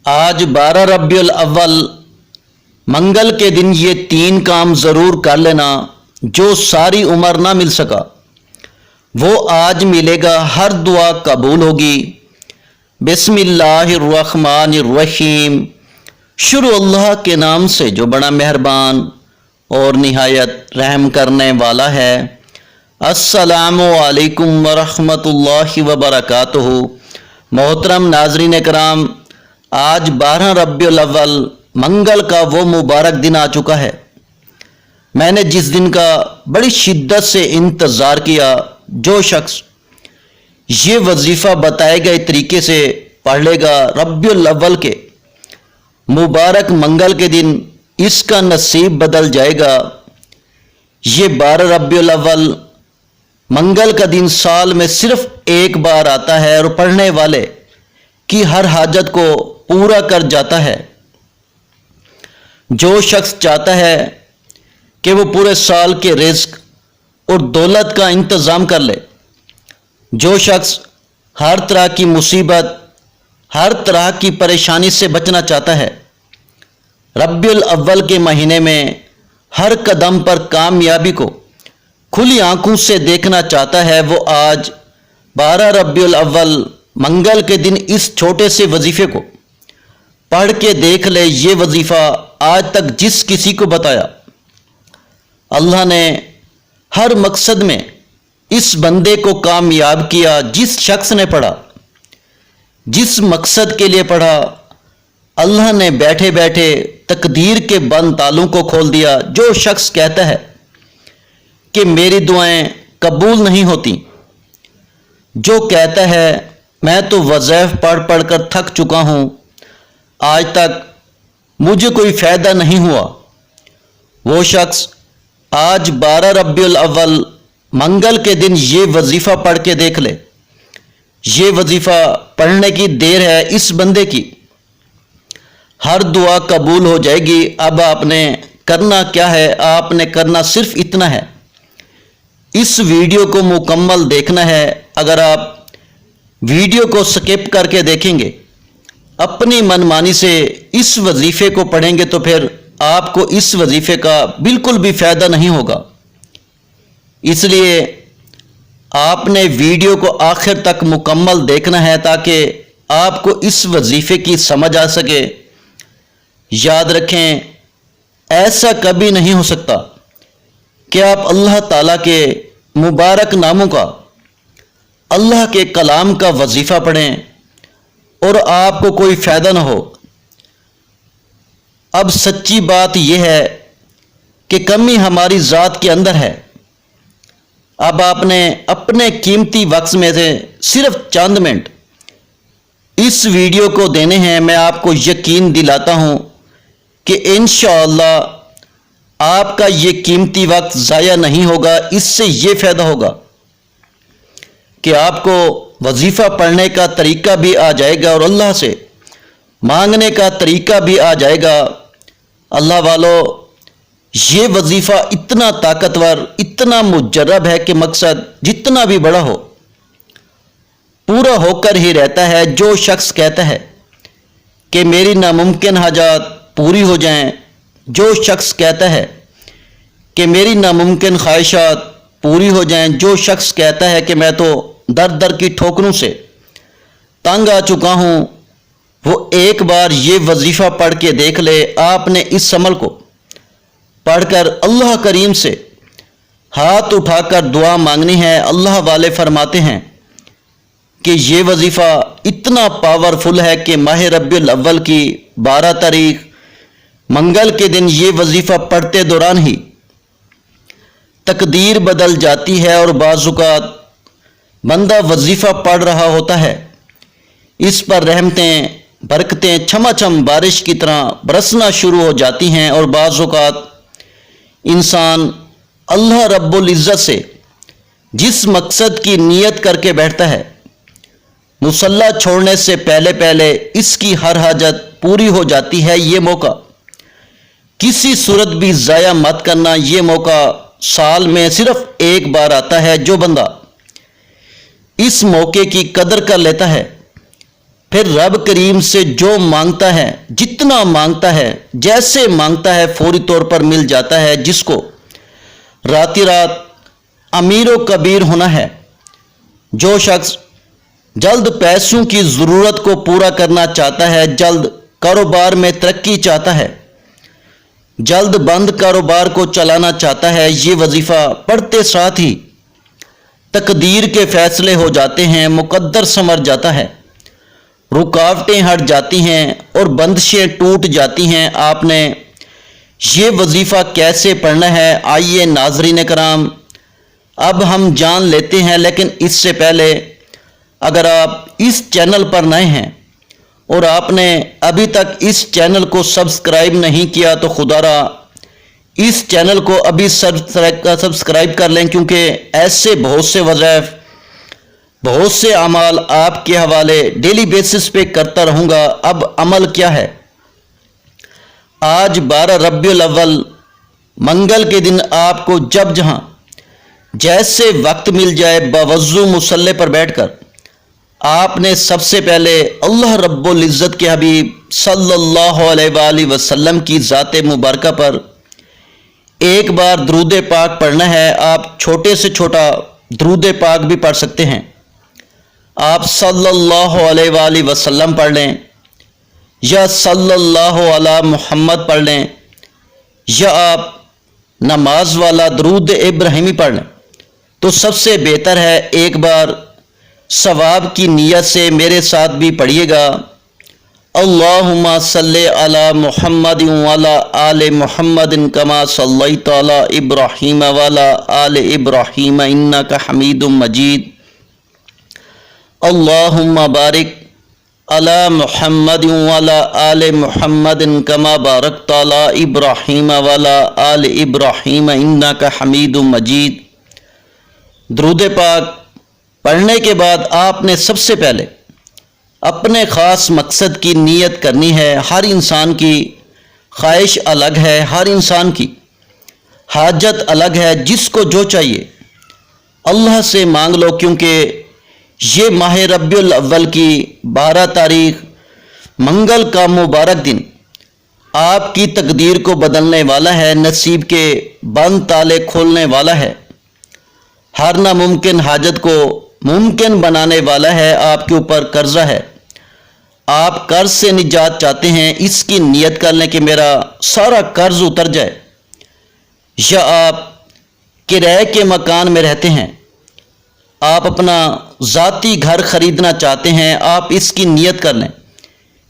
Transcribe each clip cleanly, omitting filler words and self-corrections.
آج 12 ربیع الاول منگل کے دن یہ 3 کام ضرور کر لینا جو ساری عمر نہ مل سکا، وہ آج ملے گا۔ ہر دعا قبول ہوگی۔ بسم اللہ الرحمن الرحیم، شروع اللہ کے نام سے جو بڑا مہربان اور نہایت رحم کرنے والا ہے۔ السلام علیکم ورحمۃ اللہ وبرکاتہ۔ محترم ناظرین کرام، آج 12 ربیع الاول منگل کا وہ مبارک دن آ چکا ہے۔ میں نے جس دن کا بڑی شدت سے انتظار کیا، جو شخص یہ وظیفہ بتائے گئے طریقے سے پڑھ لے گا ربیع الاول کے مبارک منگل کے دن، اس کا نصیب بدل جائے گا۔ یہ 12 ربیع الاول منگل کا دن سال میں صرف ایک بار آتا ہے اور پڑھنے والے کی ہر حاجت کو پورا کر جاتا ہے۔ جو شخص چاہتا ہے کہ وہ پورے سال کے رزق اور دولت کا انتظام کر لے، جو شخص ہر طرح کی مصیبت، ہر طرح کی پریشانی سے بچنا چاہتا ہے، ربیع الاول کے مہینے میں ہر قدم پر کامیابی کو کھلی آنکھوں سے دیکھنا چاہتا ہے، وہ آج 12 ربیع الاول منگل کے دن اس چھوٹے سے وظیفے کو پڑھ کے دیکھ لے۔ یہ وظیفہ آج تک جس کسی کو بتایا، اللہ نے ہر مقصد میں اس بندے کو کامیاب کیا۔ جس شخص نے پڑھا، جس مقصد کے لیے پڑھا، اللہ نے بیٹھے بیٹھے تقدیر کے بند تالوں کو کھول دیا۔ جو شخص کہتا ہے کہ میری دعائیں قبول نہیں ہوتی، جو کہتا ہے میں تو وظائف پڑھ پڑھ کر تھک چکا ہوں، آج تک مجھے کوئی فائدہ نہیں ہوا، وہ شخص آج 12 ربیع الاول منگل کے دن یہ وظیفہ پڑھ کے دیکھ لے۔ یہ وظیفہ پڑھنے کی دیر ہے اس بندے کی، ہر دعا قبول ہو جائے گی۔ اب آپ نے کرنا کیا ہے؟ آپ نے کرنا صرف اتنا ہے، اس ویڈیو کو مکمل دیکھنا ہے۔ اگر آپ ویڈیو کو سکپ کر کے دیکھیں گے، اپنی منمانی سے اس وظیفے کو پڑھیں گے، تو پھر آپ کو اس وظیفے کا بالکل بھی فائدہ نہیں ہوگا۔ اس لیے آپ نے ویڈیو کو آخر تک مکمل دیکھنا ہے تاکہ آپ کو اس وظیفے کی سمجھ آ سکے۔ یاد رکھیں، ایسا کبھی نہیں ہو سکتا کہ آپ اللہ تعالیٰ کے مبارک ناموں کا، اللہ کے کلام کا وظیفہ پڑھیں اور آپ کو کوئی فائدہ نہ ہو۔ اب سچی بات یہ ہے کہ کمی ہماری ذات کے اندر ہے۔ اب آپ نے اپنے قیمتی وقت میں سے صرف چند منٹ اس ویڈیو کو دینے ہیں۔ میں آپ کو یقین دلاتا ہوں کہ انشاءاللہ آپ کا یہ قیمتی وقت ضائع نہیں ہوگا۔ اس سے یہ فائدہ ہوگا کہ آپ کو وظیفہ پڑھنے کا طریقہ بھی آ جائے گا اور اللہ سے مانگنے کا طریقہ بھی آ جائے گا۔ اللہ والو، یہ وظیفہ اتنا طاقتور، اتنا مجرب ہے کہ مقصد جتنا بھی بڑا ہو، پورا ہو کر ہی رہتا ہے۔ جو شخص کہتا ہے کہ میری ناممکن حاجات پوری ہو جائیں، جو شخص کہتا ہے کہ میری ناممکن خواہشات پوری ہو جائیں، جو شخص کہتا ہے کہ میں تو در در کی ٹھوکروں سے تنگ آ چکا ہوں، وہ ایک بار یہ وظیفہ پڑھ کے دیکھ لے۔ آپ نے اس عمل کو پڑھ کر اللہ کریم سے ہاتھ اٹھا کر دعا مانگنی ہے۔ اللہ والے فرماتے ہیں کہ یہ وظیفہ اتنا پاورفل ہے کہ ماہ ربیع الاول کی 12 تاریخ منگل کے دن یہ وظیفہ پڑھتے دوران ہی تقدیر بدل جاتی ہے، اور بعض اوقات بندہ وظیفہ پڑھ رہا ہوتا ہے، اس پر رحمتیں، برکتیں چھما چھم بارش کی طرح برسنا شروع ہو جاتی ہیں، اور بعض اوقات انسان اللہ رب العزت سے جس مقصد کی نیت کر کے بیٹھتا ہے، مصلی چھوڑنے سے پہلے پہلے اس کی ہر حاجت پوری ہو جاتی ہے۔ یہ موقع کسی صورت بھی ضائع مت کرنا۔ یہ موقع سال میں صرف ایک بار آتا ہے۔ جو بندہ اس موقع کی قدر کر لیتا ہے، پھر رب کریم سے جو مانگتا ہے، جتنا مانگتا ہے، جیسے مانگتا ہے، فوری طور پر مل جاتا ہے۔ جس کو راتی رات امیر و کبیر ہونا ہے، جو شخص جلد پیسوں کی ضرورت کو پورا کرنا چاہتا ہے، جلد کاروبار میں ترقی چاہتا ہے، جلد بند کاروبار کو چلانا چاہتا ہے، یہ وظیفہ پڑھتے ساتھ ہی تقدیر کے فیصلے ہو جاتے ہیں، مقدر سنور جاتا ہے، رکاوٹیں ہٹ جاتی ہیں اور بندشیں ٹوٹ جاتی ہیں۔ آپ نے یہ وظیفہ کیسے پڑھنا ہے، آئیے ناظرین کرام اب ہم جان لیتے ہیں، لیکن اس سے پہلے اگر آپ اس چینل پر نئے ہیں اور آپ نے ابھی تک اس چینل کو سبسکرائب نہیں کیا تو خدا را اس چینل کو ابھی سبسکرائب کر لیں، کیونکہ ایسے بہت سے وظائف، بہت سے اعمال آپ کے حوالے ڈیلی بیسس پہ کرتا رہوں گا۔ اب عمل کیا ہے؟ آج 12 ربیع الاول منگل کے دن آپ کو جب جہاں جیسے وقت مل جائے، باوضو مصلی پر بیٹھ کر آپ نے سب سے پہلے اللہ رب العزت کے حبیب صلی اللہ علیہ وآلہ وسلم کی ذات مبارکہ پر ایک بار درود پاک پڑھنا ہے۔ آپ چھوٹے سے چھوٹا درود پاک بھی پڑھ سکتے ہیں، آپ صلی اللہ علیہ وآلہ وسلم پڑھ لیں، یا صلی اللہ علی محمد پڑھ لیں، یا آپ نماز والا درود ابراہیمی پڑھ لیں، تو سب سے بہتر ہے ایک بار ثواب کی نیت سے میرے ساتھ بھی پڑھیے گا۔ اللہم صلی علی محمد وعلی آل محمد کما صلیت علی ابراہیم وعلی آل ابراہیم انک حمید مجید۔ اللہم بارک علی محمد وعلی آل محمد کما بارکت علی ابراہیم وعلی آل ابراہیم انک حمید مجید۔ درود پاک پڑھنے کے بعد آپ نے سب سے پہلے اپنے خاص مقصد کی نیت کرنی ہے۔ ہر انسان کی خواہش الگ ہے، ہر انسان کی حاجت الگ ہے، جس کو جو چاہیے اللہ سے مانگ لو، کیونکہ یہ ماہ ربیع الاول کی 12 تاریخ منگل کا مبارک دن آپ کی تقدیر کو بدلنے والا ہے، نصیب کے بند تالے کھولنے والا ہے، ہر ناممکن حاجت کو ممکن بنانے والا ہے۔ آپ کے اوپر قرضہ ہے، آپ قرض سے نجات چاہتے ہیں، اس کی نیت کر لیں کہ میرا سارا قرض اتر جائے۔ یا آپ کرائے کے مکان میں رہتے ہیں، آپ اپنا ذاتی گھر خریدنا چاہتے ہیں، آپ اس کی نیت کر لیں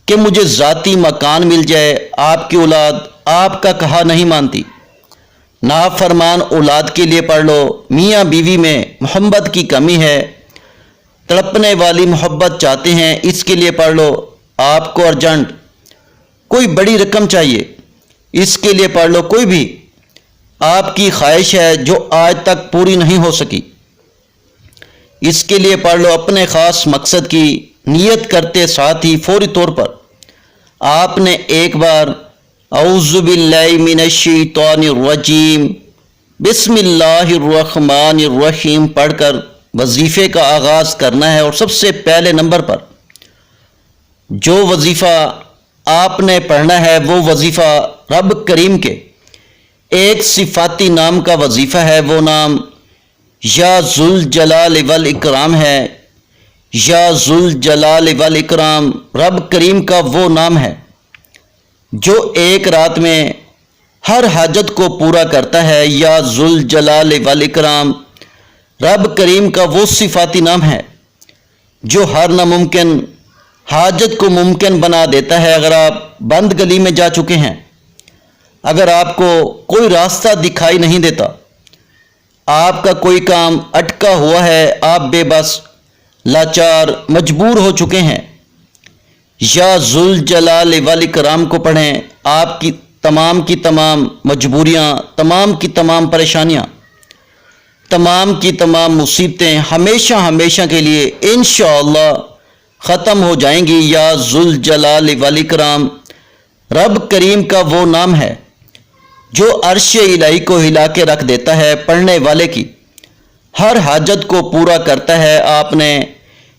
کہ مجھے ذاتی مکان مل جائے۔ آپ کی اولاد آپ کا کہا نہیں مانتی، نافرمان اولاد کے لیے پڑھ لو۔ میاں بیوی میں محبت کی کمی ہے، تڑپنے والی محبت چاہتے ہیں، اس کے لیے پڑھ لو۔ آپ کو ارجنٹ کوئی بڑی رقم چاہیے، اس کے لیے پڑھ لو۔ کوئی بھی آپ کی خواہش ہے جو آج تک پوری نہیں ہو سکی، اس کے لیے پڑھ لو۔ اپنے خاص مقصد کی نیت کرتے ساتھ ہی فوری طور پر آپ نے ایک بار اعوذ باللہ من الشیطان الرجیم بسم اللہ الرحمن الرحیم پڑھ کر وظیفے کا آغاز کرنا ہے۔ اور سب سے پہلے نمبر پر جو وظیفہ آپ نے پڑھنا ہے وہ وظیفہ رب کریم کے ایک صفاتی نام کا وظیفہ ہے۔ وہ نام یا ذوالجلال والاکرام ہے۔ یا ذوالجلال والاکرام رب کریم کا وہ نام ہے جو ایک رات میں ہر حاجت کو پورا کرتا ہے۔ یا ذوالجلال والاکرام رب کریم کا وہ صفاتی نام ہے جو ہر ناممکن حاجت کو ممکن بنا دیتا ہے۔ اگر آپ بند گلی میں جا چکے ہیں، اگر آپ کو کوئی راستہ دکھائی نہیں دیتا، آپ کا کوئی کام اٹکا ہوا ہے، آپ بے بس لاچار مجبور ہو چکے ہیں، یا ذوالجلال والاکرام کو پڑھیں۔ آپ کی تمام مجبوریاں، تمام کی تمام پریشانیاں، تمام کی تمام مصیبتیں ہمیشہ کے لیے انشاءاللہ ختم ہو جائیں گی۔ یا ذوالجلال والاکرام رب کریم کا وہ نام ہے جو عرش الہی کو ہلا کے رکھ دیتا ہے، پڑھنے والے کی ہر حاجت کو پورا کرتا ہے۔ آپ نے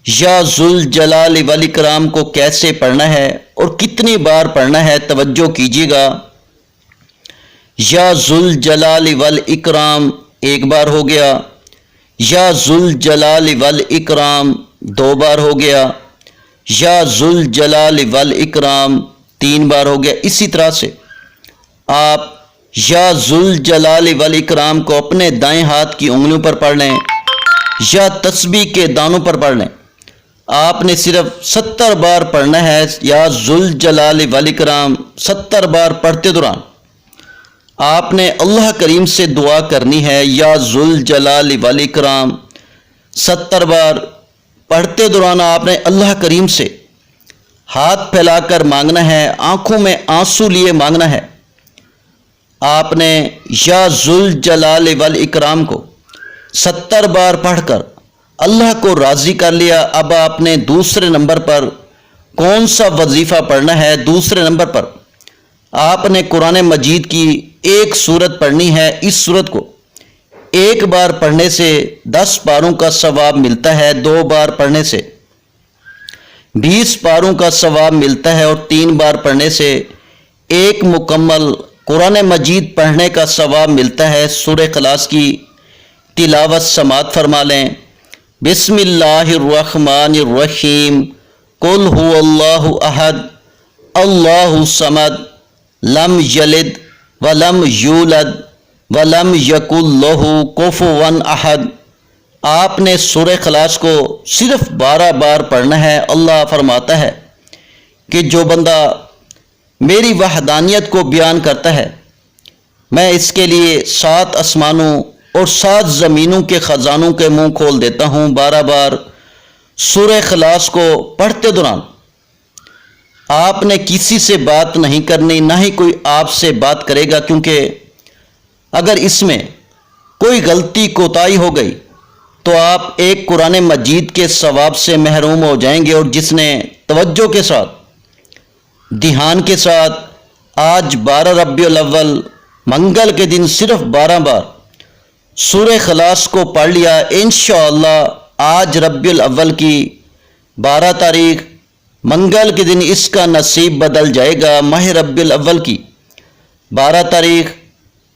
یا ذوال جلال والاکرام کو کیسے پڑھنا ہے اور کتنی بار پڑھنا ہے، توجہ کیجیے گا۔ یا ذوال جلال والاکرام ایک بار ہو گیا، یا ذوال جلال والاکرام دو بار ہو گیا، یا ذوال جلال والاکرام تین بار ہو گیا۔ اسی طرح سے آپ یا ذوال جلال والاکرام کو اپنے دائیں ہاتھ کی انگلیوں پر پڑھ لیں یا تسبیح کے دانوں پر پڑھ لیں۔ آپ نے صرف 70 بار پڑھنا ہے یا ذوال جلال والاکرام۔ 70 بار پڑھتے دوران آپ نے اللہ کریم سے دعا کرنی ہے، یا ذوال جلال والاکرام۔ 70 بار پڑھتے دوران آپ نے اللہ کریم سے ہاتھ پھیلا کر مانگنا ہے، آنکھوں میں آنسو لیے مانگنا ہے۔ آپ نے یا ذوال جلال والاکرام کو 70 بار پڑھ کر اللہ کو راضی کر لیا۔ اب آپ نے دوسرے نمبر پر کون سا وظیفہ پڑھنا ہے؟ دوسرے نمبر پر آپ نے قرآن مجید کی ایک سورت پڑھنی ہے۔ اس سورت کو ایک بار پڑھنے سے 10 پاروں کا ثواب ملتا ہے، 2 بار پڑھنے سے 20 پاروں کا ثواب ملتا ہے، اور 3 بار پڑھنے سے ایک مکمل قرآن مجید پڑھنے کا ثواب ملتا ہے۔ سورہ اخلاص کی تلاوت سماعت فرما لیں۔ بسم اللہ الرحمن الرحیم، قل هو اللہ احد اللہ الصمد لم یلد ولم یولد ولم یکن لہ کفوا احد۔ آپ نے سورہ اخلاص کو صرف 12 بار پڑھنا ہے۔ اللہ فرماتا ہے کہ جو بندہ میری وحدانیت کو بیان کرتا ہے، میں اس کے لیے 7 آسمانوں اور 7 زمینوں کے خزانوں کے منہ کھول دیتا ہوں۔ 12 بار سورہ اخلاص کو پڑھتے دوران آپ نے کسی سے بات نہیں کرنی، نہ ہی کوئی آپ سے بات کرے گا، کیونکہ اگر اس میں کوئی غلطی کوتاہی ہو گئی تو آپ ایک قرآن مجید کے ثواب سے محروم ہو جائیں گے۔ اور جس نے توجہ کے ساتھ، دھیان کے ساتھ آج 12 ربیع الاول منگل کے دن صرف 12 بار سورہ اخلاص کو پڑھ لیا، انشاءاللہ آج ربیع الاول کی 12 تاریخ منگل کے دن اس کا نصیب بدل جائے گا۔ ماہ ربیع الاول کی 12 تاریخ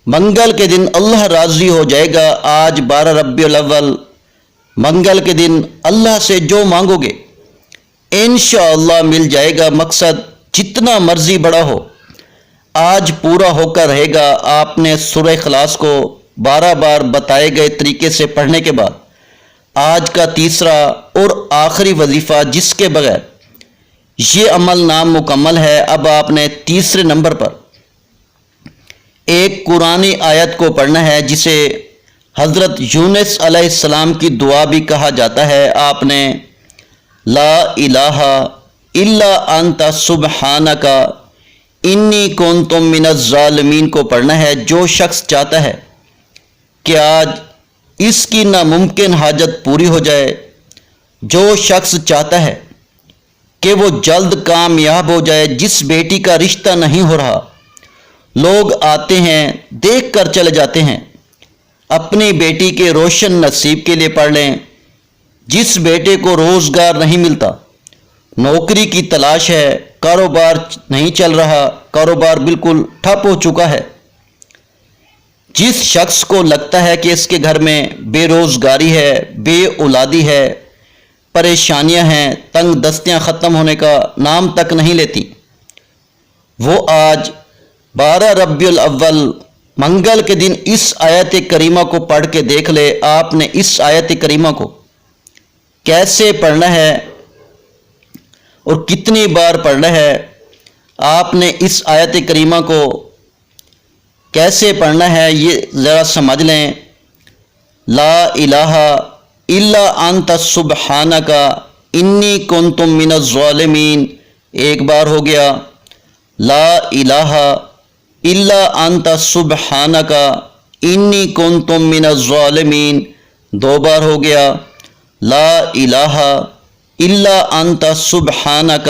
منگل کے دن اللہ راضی ہو جائے گا۔ آج 12 ربیع الاول منگل کے دن اللہ سے جو مانگو گے انشاءاللہ مل جائے گا۔ مقصد جتنا مرضی بڑا ہو آج پورا ہو کر رہے گا۔ آپ نے سورہ اخلاص کو 12 بار بتائے گئے طریقے سے پڑھنے کے بعد آج کا تیسرا اور آخری وظیفہ، جس کے بغیر یہ عمل نامکمل ہے، اب آپ نے تیسرے نمبر پر ایک قرآنی آیت کو پڑھنا ہے، جسے حضرت یونس علیہ السلام کی دعا بھی کہا جاتا ہے۔ آپ نے لا الہ الا انت سبحانک انی کنت من الظالمین کو پڑھنا ہے۔ جو شخص چاہتا ہے کہ آج اس کی ناممکن حاجت پوری ہو جائے، جو شخص چاہتا ہے کہ وہ جلد کامیاب ہو جائے، جس بیٹی کا رشتہ نہیں ہو رہا، لوگ آتے ہیں دیکھ کر چلے جاتے ہیں، اپنی بیٹی کے روشن نصیب کے لیے پڑھ لیں۔ جس بیٹے کو روزگار نہیں ملتا، نوکری کی تلاش ہے، کاروبار نہیں چل رہا، کاروبار بالکل ٹھپ ہو چکا ہے، جس شخص کو لگتا ہے کہ اس کے گھر میں بے روزگاری ہے، بے اولادی ہے، پریشانیاں ہیں، تنگ دستیاں ختم ہونے کا نام تک نہیں لیتی، وہ آج 12 ربیع الاول منگل کے دن اس آیت کریمہ کو پڑھ کے دیکھ لے۔ آپ نے اس آیت کریمہ کو کیسے پڑھنا ہے اور کتنی بار پڑھنا ہے، آپ نے اس آیت کریمہ کو کیسے پڑھنا ہے یہ ذرا سمجھ لیں۔ لا الہ الا انت سبحانک انی کنت من الظالمین ایک بار ہو گیا۔ لا الہ الا انت سبحانک انی کنت من الظالمین 2 بار ہو گیا۔ لا الہ الا انت سبحانک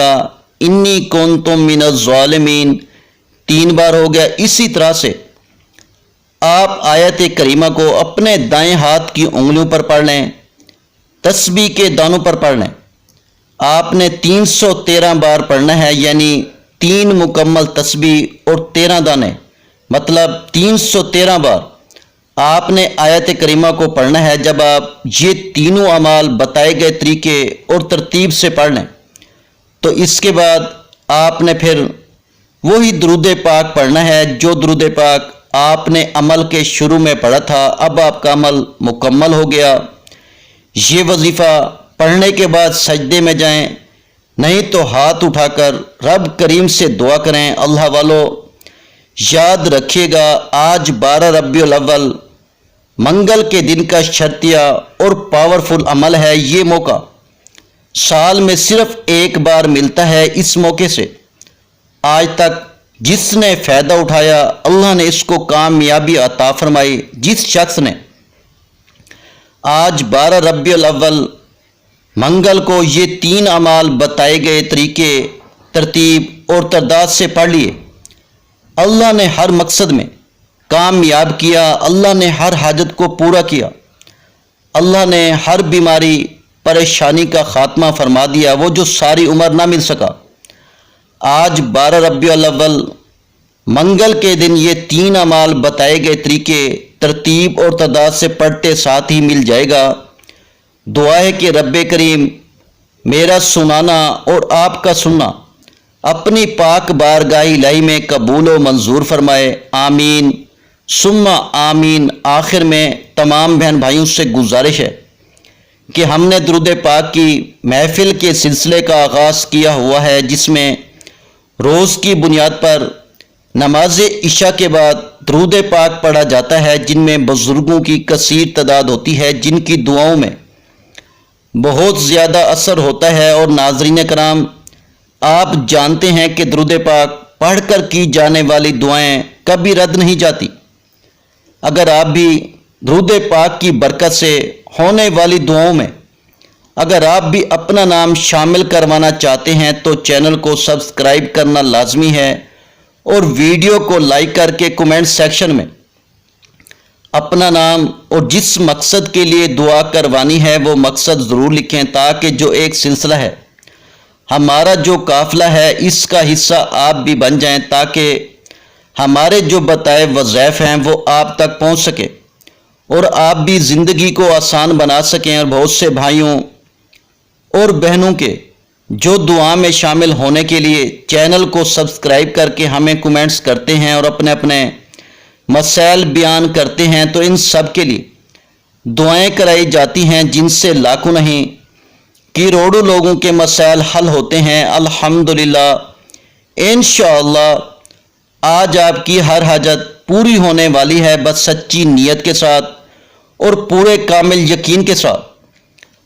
انی کنت من الظالمین 3 بار ہو گیا۔ اسی طرح سے آپ آیت کریمہ کو اپنے دائیں ہاتھ کی انگلیوں پر پڑھ لیں، تسبیح کے دانوں پر پڑھ لیں۔ آپ نے 313 بار پڑھنا ہے، یعنی 3 مکمل تسبیح اور 13 دانے، مطلب 313 بار آپ نے آیت کریمہ کو پڑھنا ہے۔ جب آپ یہ تینوں اعمال بتائے گئے طریقے اور ترتیب سے پڑھ لیں تو اس کے بعد آپ نے پھر وہی درود پاک پڑھنا ہے جو درود پاک آپ نے عمل کے شروع میں پڑھا تھا۔ اب آپ کا عمل مکمل ہو گیا۔ یہ وظیفہ پڑھنے کے بعد سجدے میں جائیں، نہیں تو ہاتھ اٹھا کر رب کریم سے دعا کریں۔ اللہ والو یاد رکھیے گا، آج 12 ربیع الاول منگل کے دن کا شرطیہ اور پاورفل عمل ہے۔ یہ موقع سال میں صرف ایک بار ملتا ہے۔ اس موقع سے آج تک جس نے فائدہ اٹھایا اللہ نے اس کو کامیابی عطا فرمائی۔ جس شخص نے آج 12 ربیع الاول منگل کو یہ 3 اعمال بتائے گئے طریقے، ترتیب اور تعداد سے پڑھ لیے، اللہ نے ہر مقصد میں کامیاب کیا، اللہ نے ہر حاجت کو پورا کیا، اللہ نے ہر بیماری پریشانی کا خاتمہ فرما دیا، وہ جو ساری عمر نہ مل سکا آج 12 ربیع الاول منگل کے دن یہ 3 اعمال بتائے گئے طریقے، ترتیب اور تعداد سے پڑھتے ساتھ ہی مل جائے گا۔ دعا ہے کہ رب کریم میرا سنانا اور آپ کا سننا اپنی پاک بارگاہ الہی میں قبول و منظور فرمائے، آمین ثم آمین۔ آخر میں تمام بہن بھائیوں سے گزارش ہے کہ ہم نے درود پاک کی محفل کے سلسلے کا آغاز کیا ہوا ہے، جس میں روز کی بنیاد پر نماز عشاء کے بعد درود پاک پڑھا جاتا ہے، جن میں بزرگوں کی کثیر تعداد ہوتی ہے جن کی دعاؤں میں بہت زیادہ اثر ہوتا ہے۔ اور ناظرین کرام، آپ جانتے ہیں کہ درود پاک پڑھ کر کی جانے والی دعائیں کبھی رد نہیں جاتی۔ اگر آپ بھی درود پاک کی برکت سے ہونے والی دعاؤں میں اگر آپ بھی اپنا نام شامل کروانا چاہتے ہیں تو چینل کو سبسکرائب کرنا لازمی ہے، اور ویڈیو کو لائک کر کے کومنٹ سیکشن میں اپنا نام اور جس مقصد کے لیے دعا کروانی ہے وہ مقصد ضرور لکھیں، تاکہ جو ایک سلسلہ ہے، ہمارا جو قافلہ ہے، اس کا حصہ آپ بھی بن جائیں، تاکہ ہمارے جو بتائے وظائف ہیں وہ آپ تک پہنچ سکے اور آپ بھی زندگی کو آسان بنا سکیں۔ اور بہت سے بھائیوں اور بہنوں کے جو دعا میں شامل ہونے کے لیے چینل کو سبسکرائب کر کے ہمیں کومنٹس کرتے ہیں اور اپنے اپنے مسائل بیان کرتے ہیں، تو ان سب کے لیے دعائیں کرائی جاتی ہیں، جن سے لاکھوں نہیں کروڑوں لوگوں کے مسائل حل ہوتے ہیں۔ الحمدللہ انشاءاللہ آج آپ کی ہر حاجت پوری ہونے والی ہے، بس سچی نیت کے ساتھ اور پورے کامل یقین کے ساتھ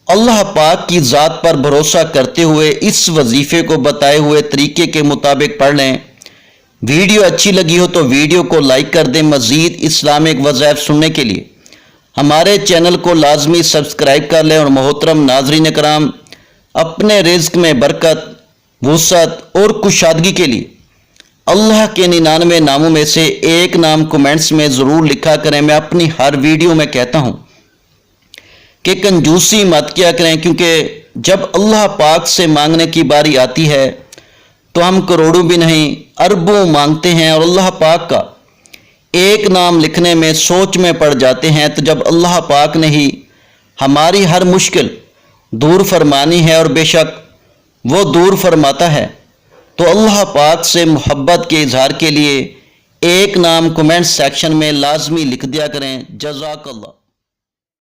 اللہ پاک کی ذات پر بھروسہ کرتے ہوئے اس وظیفے کو بتائے ہوئے طریقے کے مطابق پڑھ لیں۔ ویڈیو اچھی لگی ہو تو ویڈیو کو لائک کر دیں۔ مزید اسلامک وظائف سننے کے لیے ہمارے چینل کو لازمی سبسکرائب کر لیں۔ اور محترم ناظرین کرام، اپنے رزق میں برکت، وسعت اور کشادگی کے لیے اللہ کے 99 ناموں میں سے ایک نام کومنٹس میں ضرور لکھا کریں۔ میں اپنی ہر ویڈیو میں کہتا ہوں کہ کنجوسی مت کیا کریں، کیونکہ جب اللہ پاک سے مانگنے کی باری آتی ہے تو ہم کروڑوں بھی نہیں اربوں مانگتے ہیں، اور اللہ پاک کا ایک نام لکھنے میں سوچ میں پڑ جاتے ہیں۔ تو جب اللہ پاک نے ہی ہماری ہر مشکل دور فرمانی ہے، اور بے شک وہ دور فرماتا ہے، تو اللہ پاک سے محبت کے اظہار کے لیے ایک نام کومنٹ سیکشن میں لازمی لکھ دیا کریں۔ جزاک اللہ۔